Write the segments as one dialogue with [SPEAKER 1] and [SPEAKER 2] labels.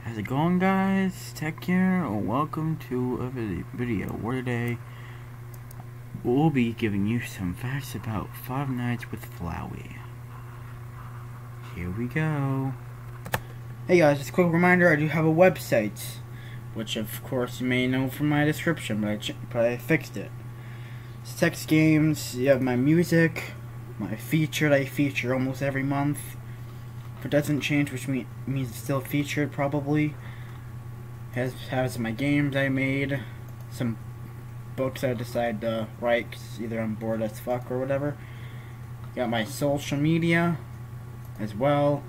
[SPEAKER 1] How's it going, guys? Tech here, and welcome to a video where today we'll be giving you some facts about Five Nights with Flowey. Here we go. Hey guys, just a quick reminder, I do have a website, which of course you may know from my description, but I fixed it. It's text games, you have my music, my featured, I feature almost every month. If it doesn't change, which means it's still featured probably. Has my games I made, some books I decide to write 'cause either I'm bored as fuck or whatever. Got my social media as well,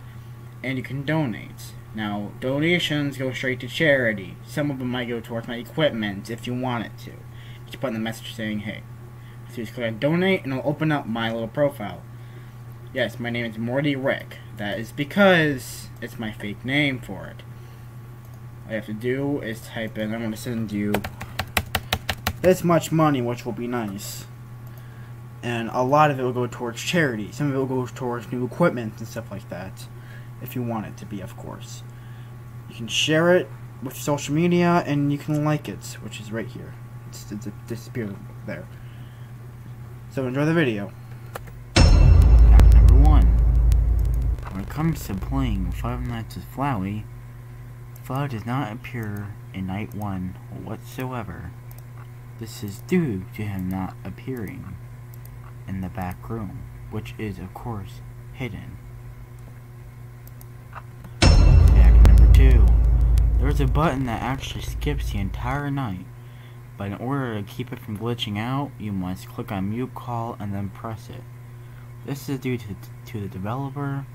[SPEAKER 1] and you can donate. Now, donations go straight to charity. Some of them might go towards my equipment if you want it to. Just put in the message saying, hey. So just click on donate and it'll open up my little profile. Yes, my name is Morty Rick. That is because it's my fake name for it. All you have to do is type in, I'm going to send you this much money, which will be nice. And a lot of it will go towards charity. Some of it will go towards new equipment and stuff like that. If you want it to be, of course. You can share it with social media and you can like it, which is right here. It's disappeared there. So enjoy the video. When it comes to playing Five Nights with Flowey, Flowey does not appear in Night 1 whatsoever. This is due to him not appearing in the back room, which is, of course, hidden. Fact number 2. There's a button that actually skips the entire night, but in order to keep it from glitching out, you must click on mute call and then press it. This is due to the developer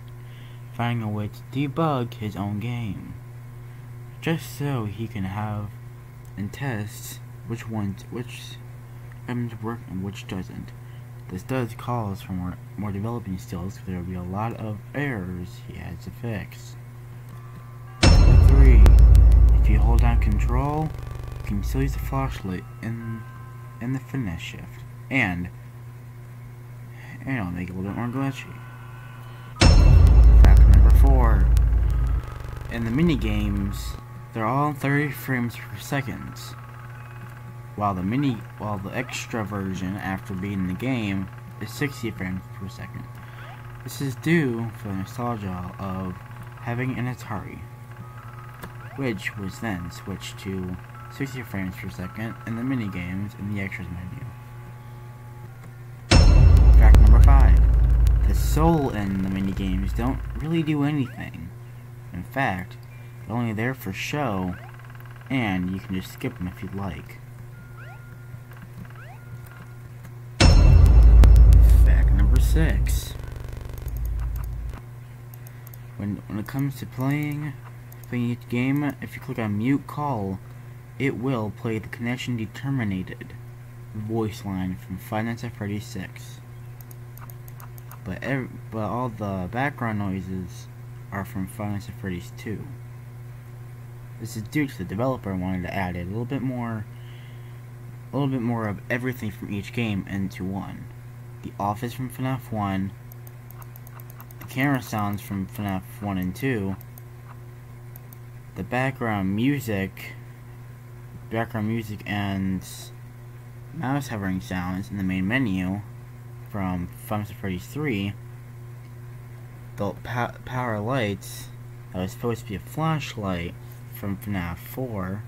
[SPEAKER 1] finding a way to debug his own game, just so he can have and test which items work and which doesn't. This does cause for more developing skills, because there will be a lot of errors he has to fix. Number 3. If you hold down Control, you can still use the flashlight in the finish shift, and it'll make it a little bit more glitchy. Fact number 4. In the mini games, they're all 30 frames per second, while the extra version after beating the game is 60 frames per second. This is due for the nostalgia of having an Atari, which was then switched to 60 frames per second in the mini games in the extras menu. Fact number 5. The soul in the mini games don't really do anything. In fact, they're only there for show, and you can just skip them if you'd like. Fact number 6. When it comes to playing each game, if you click on mute call, it will play the connection determinated voice line from Five Nights at Freddy's 6. But all the background noises are from Five Nights at Freddy's 2. This is due to the developer wanting to add a little bit more of everything from each game into one. The office from FNAF 1, the camera sounds from FNAF 1 and 2, the background music and mouse hovering sounds in the main menu from Five Nights at Freddy's 3, the power lights that was supposed to be a flashlight from FNAF 4.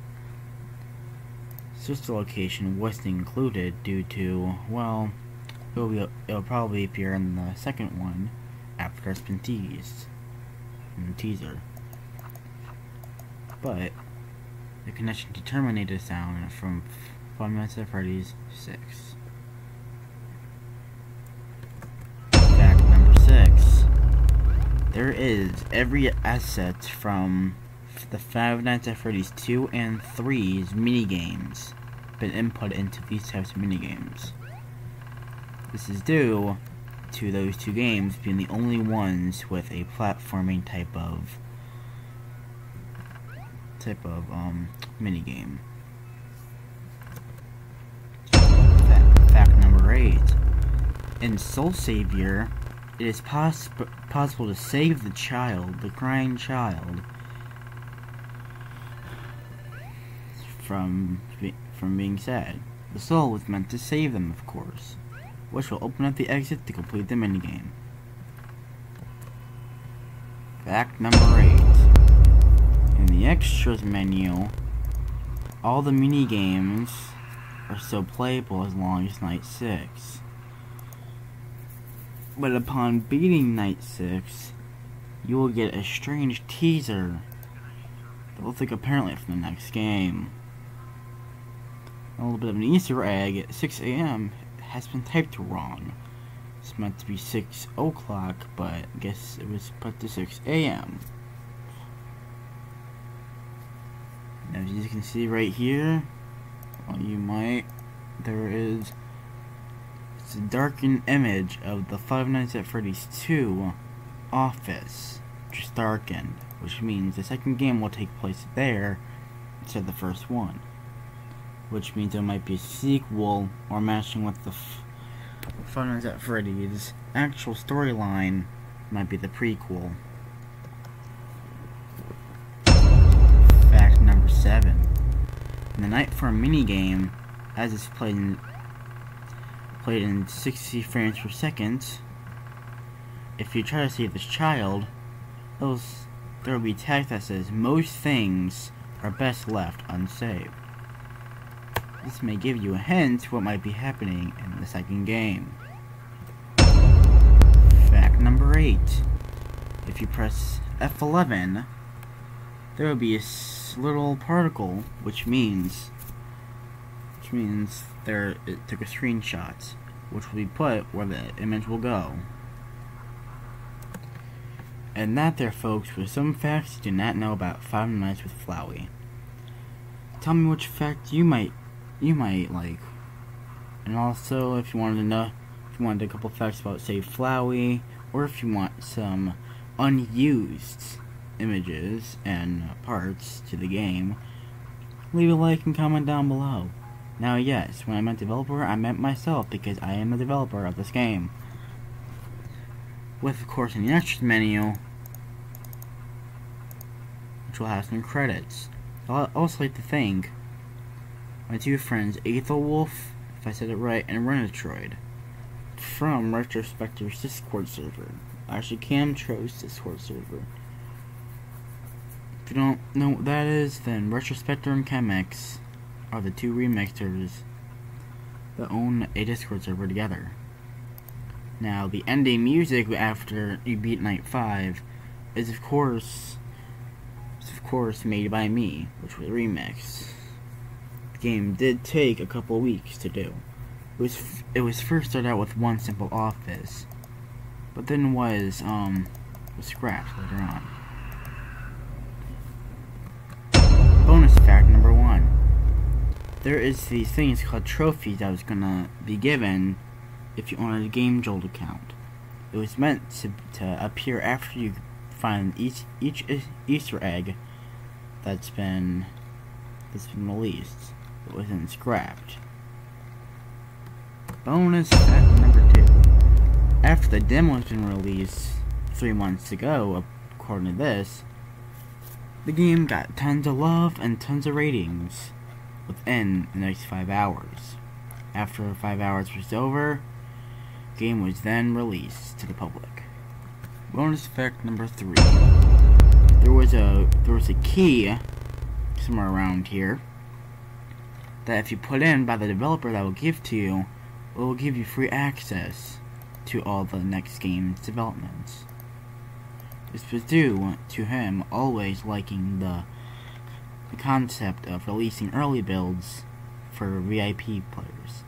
[SPEAKER 1] Sister location wasn't included due to, well, it'll probably appear in the second one after it's been teased in the teaser. But the connection determinated sound from Five Nights at Freddy's 6. Fact number 6. There is every asset from the Five Nights at Freddy's 2 and 3's minigames been input into these types of minigames. This is due to those two games being the only ones with a platforming type of minigame. Fact number 8. In Soul Savior, it is possible to save the crying child, from being said. The soul was meant to save them, of course, which will open up the exit to complete the minigame. Fact number 8. In the extras menu, all the minigames are still playable as long as Night 6. But upon beating Night 6, you will get a strange teaser that looks like apparently from the next game. A little bit of an Easter egg at 6 a.m. has been typed wrong. It's meant to be 6 o'clock, but I guess it was put to 6 a.m. As you can see right here, well, it's a darkened image of the Five Nights at Freddy's 2 office, just darkened, which means the second game will take place there instead of the first one, which means it might be a sequel or matching with the Five Nights at Freddy's actual storyline. Might be the prequel. Fact number 7. In the Night 4 minigame, as it's played in 60 frames per second, if you try to save this child, there will be text that says most things are best left unsaved. This may give you a hint to what might be happening in the second game. Fact number 8. If you press F11, there will be a little particle, which means it took a screenshot, which will be put where the image will go. And that there, folks, was some facts you did not know about Five Nights with Flowey. Tell me which fact you might like. And also, if you wanted a couple facts about, say, Flowey, or if you want some unused images and parts to the game, leave a like and comment down below. Now, yes, when I meant developer, I meant myself, because I am the developer of this game. With, of course, in the extras menu, which will have some credits. I'd also like to thank my two friends, Aethelwolf, if I said it right, and Renetroid, from Retrospector's Discord server. Actually, Camtro's Discord server. If you don't know what that is, then Retrospector and Chemex are the two remixers that own a Discord server together. Now, the ending music after you beat Night 5 is of course made by me, which was a remix. The game did take a couple weeks to do. It was first started out with one simple office, but then was scrapped later on. Bonus fact number 1. There is these things called trophies that was gonna be given if you own a Game Jolt account. It was meant to appear after you find each Easter egg that's been released. It wasn't scrapped. Bonus fact number 2. After the demo has been released 3 months ago, according to this, the game got tons of love and tons of ratings within the next 5 hours. After 5 hours was over, the game was then released to the public. Bonus fact number 3. There was a key somewhere around here that if you put in by the developer that will give to you, it will give you free access to all the next game's developments. This was due to him always liking the concept of releasing early builds for VIP players.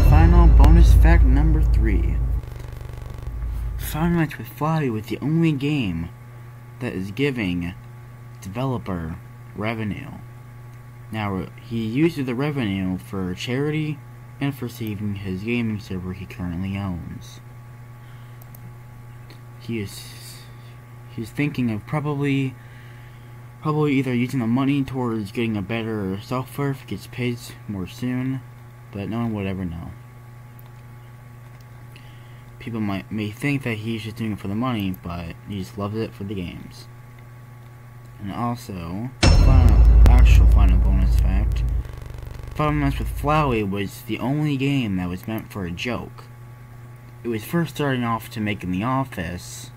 [SPEAKER 1] Final bonus fact number 3. Five Nights with Flowey was the only game that is giving developer revenue. Now, he uses the revenue for charity and for saving his gaming server he currently owns. He's thinking of probably either using the money towards getting a better software if it gets paid more soon, but no one would ever know. People may think that he's just doing it for the money, but he just loves it for the games. And also, actual final bonus fact. 5 Nights with Flowey was the only game that was meant for a joke. It was first starting off to make in the office,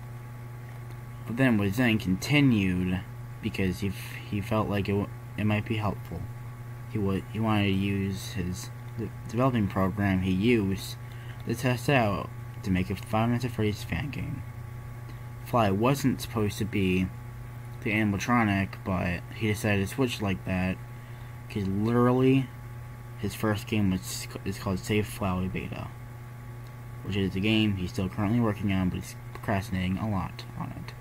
[SPEAKER 1] but then was then continued because he felt like it might be helpful. He wanted to use the developing program he used to test out to make a 5 Nights at Freddy's fan game. Fly wasn't supposed to be the animatronic, but he decided to switch like that because literally his first game is called Save Flowey Beta, which is a game he's still currently working on, but he's procrastinating a lot on it.